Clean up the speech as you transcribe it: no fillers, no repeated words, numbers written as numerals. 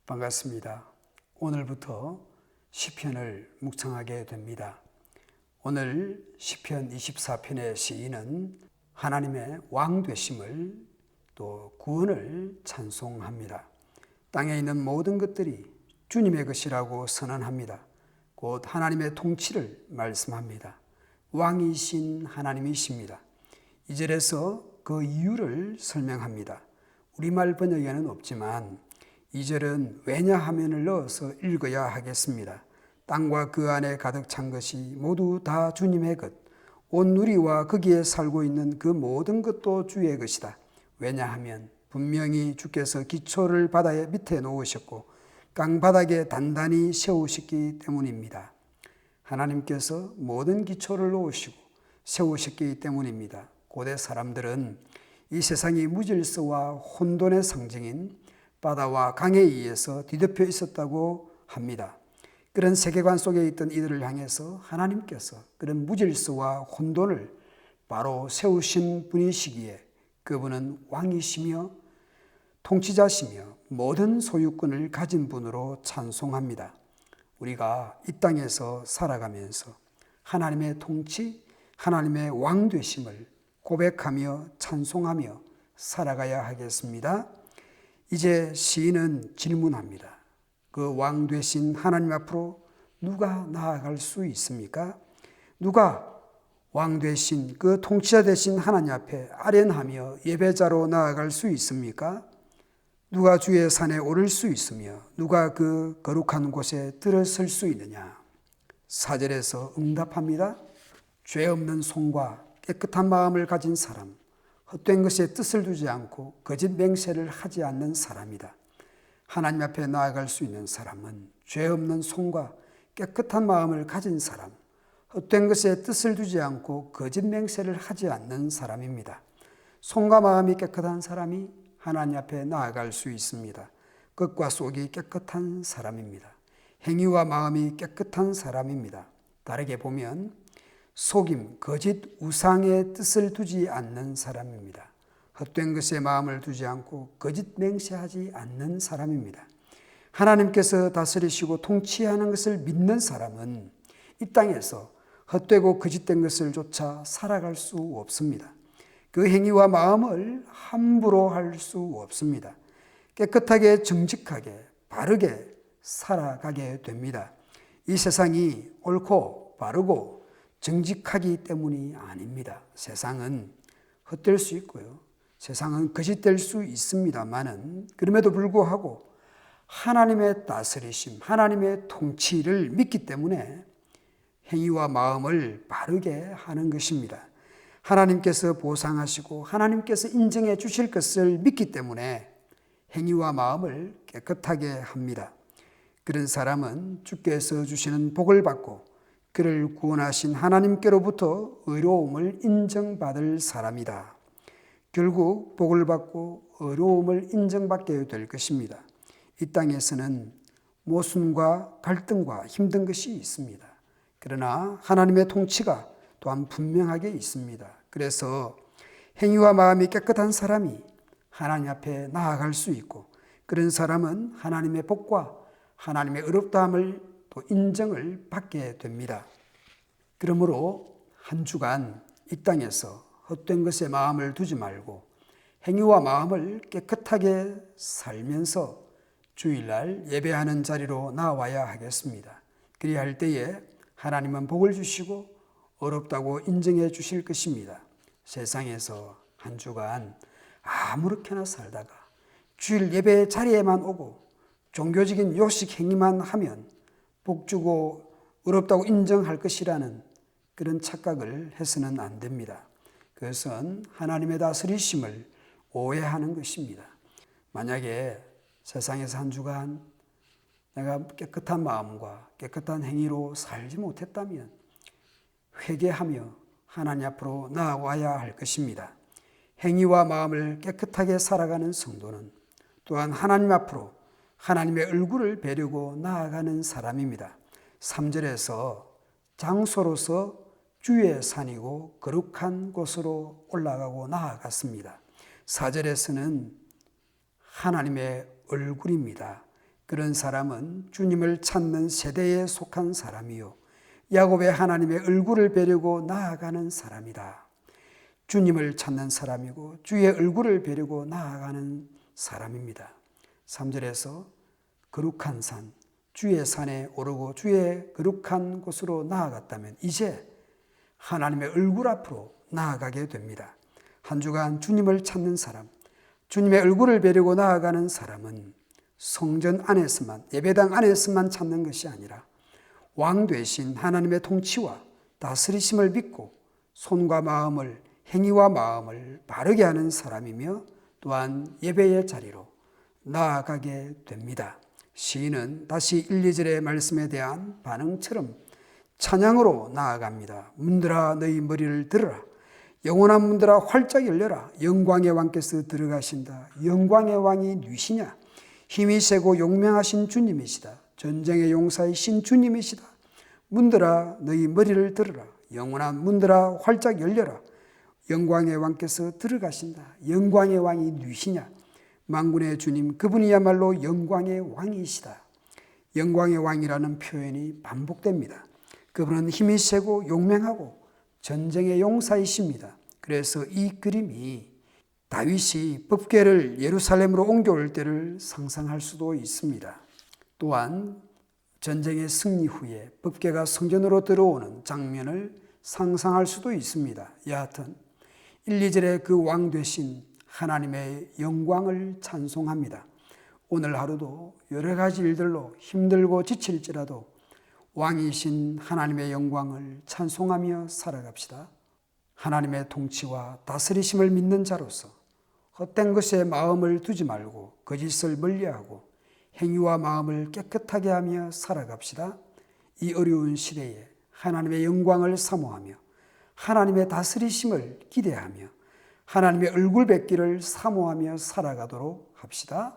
반갑습니다. 오늘부터 시편을 묵상하게 됩니다. 오늘 시편 24편의 시인은 하나님의 왕 되심을 또 구원을 찬송합니다. 땅에 있는 모든 것들이 주님의 것이라고 선언합니다. 곧 하나님의 통치를 말씀합니다. 왕이신 하나님이십니다. 2절에서 그 이유를 설명합니다. 우리말 번역에는 없지만 2절은 왜냐하면을 넣어서 읽어야 하겠습니다. 땅과 그 안에 가득 찬 것이 모두 다 주님의 것, 온 누리와 거기에 살고 있는 그 모든 것도 주의 것이다. 왜냐하면 분명히 주께서 기초를 바다의 밑에 놓으셨고 강바닥에 단단히 세우셨기 때문입니다. 하나님께서 모든 기초를 놓으시고 세우셨기 때문입니다. 고대 사람들은 이 세상이 무질서와 혼돈의 상징인 바다와 강에 의해서 뒤덮여 있었다고 합니다. 그런 세계관 속에 있던 이들을 향해서 하나님께서 그런 무질서와 혼돈을 바로 세우신 분이시기에 그분은 왕이시며 통치자시며 모든 소유권을 가진 분으로 찬송합니다. 우리가 이 땅에서 살아가면서 하나님의 통치, 하나님의 왕 되심을 고백하며 찬송하며 살아가야 하겠습니다. 이제 시인은 질문합니다. 그 왕 되신 하나님 앞으로 누가 나아갈 수 있습니까? 누가 왕 되신 그 통치자 되신 하나님 앞에 아련하며 예배자로 나아갈 수 있습니까? 누가 주의 산에 오를 수 있으며 누가 그 거룩한 곳에 들어설 수 있느냐? 4절에서 응답합니다. 죄 없는 손과 깨끗한 마음을 가진 사람, 헛된 것에 뜻을 두지 않고 거짓 맹세를 하지 않는 사람이다. 하나님 앞에 나아갈 수 있는 사람은 죄 없는 손과 깨끗한 마음을 가진 사람, 헛된 것에 뜻을 두지 않고 거짓 맹세를 하지 않는 사람입니다. 손과 마음이 깨끗한 사람이 하나님 앞에 나아갈 수 있습니다. 겉과 속이 깨끗한 사람입니다. 행위와 마음이 깨끗한 사람입니다. 다르게 보면 속임, 거짓, 우상의 뜻을 두지 않는 사람입니다. 헛된 것에 마음을 두지 않고 거짓 맹세하지 않는 사람입니다. 하나님께서 다스리시고 통치하는 것을 믿는 사람은 이 땅에서 헛되고 거짓된 것을 조차 살아갈 수 없습니다. 그 행위와 마음을 함부로 할 수 없습니다. 깨끗하게 정직하게 바르게 살아가게 됩니다. 이 세상이 옳고 바르고 정직하기 때문이 아닙니다. 세상은 헛될 수 있고요. 세상은 거짓될 수 있습니다만은 그럼에도 불구하고 하나님의 다스리심, 하나님의 통치를 믿기 때문에 행위와 마음을 바르게 하는 것입니다. 하나님께서 보상하시고 하나님께서 인정해 주실 것을 믿기 때문에 행위와 마음을 깨끗하게 합니다. 그런 사람은 주께서 주시는 복을 받고 그를 구원하신 하나님께로부터 의로움을 인정받을 사람이다. 결국 복을 받고 의로움을 인정받게 될 것입니다. 이 땅에서는 모순과 갈등과 힘든 것이 있습니다. 그러나 하나님의 통치가 또한 분명하게 있습니다. 그래서 행위와 마음이 깨끗한 사람이 하나님 앞에 나아갈 수 있고 그런 사람은 하나님의 복과 하나님의 의롭다함을 또 인정을 받게 됩니다. 그러므로 한 주간 이 땅에서 헛된 것에 마음을 두지 말고 행위와 마음을 깨끗하게 살면서 주일날 예배하는 자리로 나와야 하겠습니다. 그리할 때에 하나님은 복을 주시고 어렵다고 인정해 주실 것입니다. 세상에서 한 주간 아무렇게나 살다가 주일 예배 자리에만 오고 종교적인 요식 행위만 하면 복주고 어렵다고 인정할 것이라는 그런 착각을 해서는 안 됩니다. 그것은 하나님의 다스리심을 오해하는 것입니다. 만약에 세상에서 한 주간 내가 깨끗한 마음과 깨끗한 행위로 살지 못했다면 회개하며 하나님 앞으로 나아와야 할 것입니다. 행위와 마음을 깨끗하게 살아가는 성도는 또한 하나님 앞으로 하나님의 얼굴을 뵈려고 나아가는 사람입니다. 3절에서 장소로서 주의 산이고 거룩한 곳으로 올라가고 나아갔습니다. 4절에서는 하나님의 얼굴입니다. 그런 사람은 주님을 찾는 세대에 속한 사람이요 야곱의 하나님의 얼굴을 뵈려고 나아가는 사람이다. 주님을 찾는 사람이고 주의 얼굴을 뵈려고 나아가는 사람입니다. 3절에서 거룩한 산, 주의 산에 오르고 주의 거룩한 곳으로 나아갔다면 이제 하나님의 얼굴 앞으로 나아가게 됩니다. 한 주간 주님을 찾는 사람, 주님의 얼굴을 뵈려고 나아가는 사람은 성전 안에서만, 예배당 안에서만 찾는 것이 아니라 왕 되신 하나님의 통치와 다스리심을 믿고 손과 마음을, 행위와 마음을 바르게 하는 사람이며 또한 예배의 자리로 나아가게 됩니다. 시인은 다시 1, 2절의 말씀에 대한 반응처럼 찬양으로 나아갑니다. 문들아 너희 머리를 들어라. 영원한 문들아 활짝 열려라. 영광의 왕께서 들어가신다. 영광의 왕이 누구시냐? 힘이 세고 용맹하신 주님이시다. 전쟁의 용사이신 주님이시다. 문들아 너희 머리를 들어라. 영원한 문들아 활짝 열려라. 영광의 왕께서 들어가신다. 영광의 왕이 누구시냐? 만군의 주님 그분이야말로 영광의 왕이시다. 영광의 왕이라는 표현이 반복됩니다. 그분은 힘이 세고 용맹하고 전쟁의 용사이십니다. 그래서 이 그림이 다윗이 법궤를 예루살렘으로 옮겨올 때를 상상할 수도 있습니다. 또한 전쟁의 승리 후에 법궤가 성전으로 들어오는 장면을 상상할 수도 있습니다. 여하튼 1, 2절에 그 왕 되신 하나님의 영광을 찬송합니다. 오늘 하루도 여러 가지 일들로 힘들고 지칠지라도 왕이신 하나님의 영광을 찬송하며 살아갑시다. 하나님의 통치와 다스리심을 믿는 자로서 헛된 것에 마음을 두지 말고 거짓을 멀리하고 행위와 마음을 깨끗하게 하며 살아갑시다. 이 어려운 시대에 하나님의 영광을 사모하며 하나님의 다스리심을 기대하며 하나님의 얼굴 뵙기를 사모하며 살아가도록 합시다.